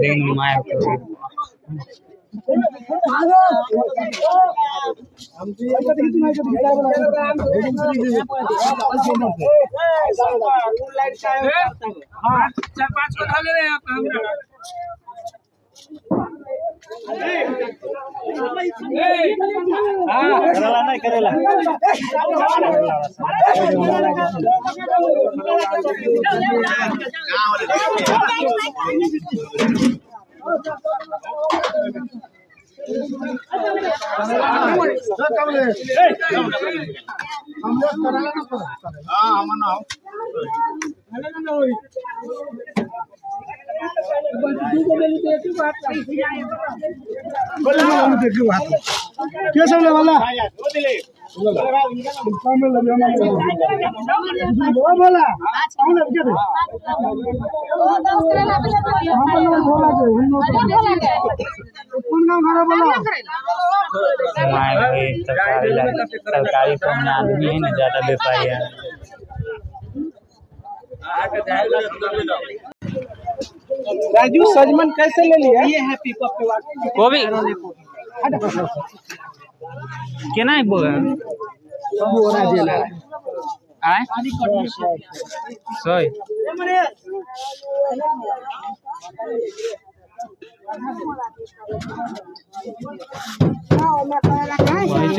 दिन माय चार पाँच को डाले रहे आप करेला नहीं करेला सरकारी काम में आदमी है ना ज्यादा व्यापारी है। राजू सजमन कैसे ले लिया? ये है पिकअप के बाद गोभी केना है बोगा सब होना जेला आय सोई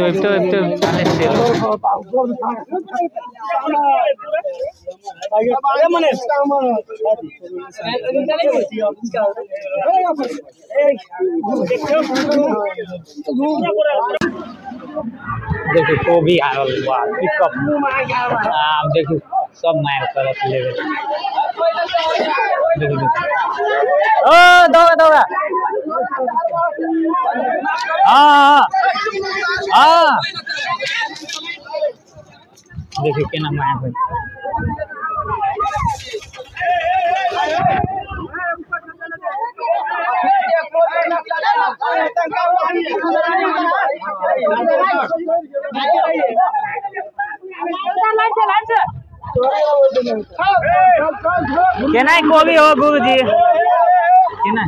itu paling sih देखिए गोभी आगल पिकअप देखिए सब मार करत लेवे देखिए ओ दौड़ा दौड़ा देखिए केना मार है केना गोभी हो गुरुजी केना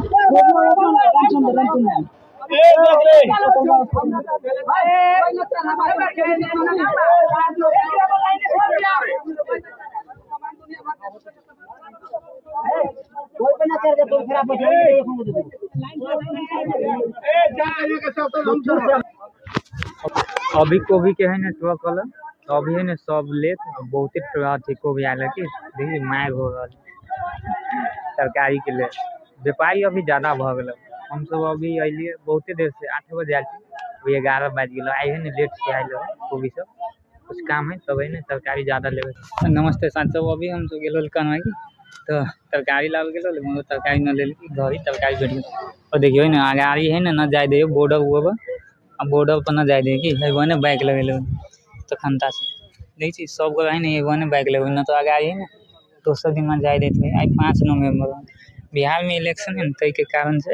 अभी कोबी के है ना ट्रक वाला तो अभी है ना सब लेत बहुत अथी कोबी आयल कि देखिए मार हो रहा तरकारी के लिए व्यापारी अभी ज्यादा भ गए हम सब अभी अलिए बहुते देर से 8 बजे आयल अभी 11 बज गए आई है ना लेट से आयल कोबी सब कुछ काम है तब है ना तरकारी ज्यादा लेवे। नमस्ते साथ सब अभी हम सब गेलो कन है तो तरकारी लाल गेलो मगर तरकारी न ले घर ही तरकारी भेट गई और देखियो ना गाड़ी है ना जाए दे बॉर्डर हुआ बॉर्डर पर न जाए दे कि एगो ने बाइक लगे तो खनता से देख छी सब गो है ना एगो ने बाइक लगे न तो गाड़ी है ना दोसर दिन में जाए देते 5 नवंबर बिहार में इलेक्शन है तई के कारण से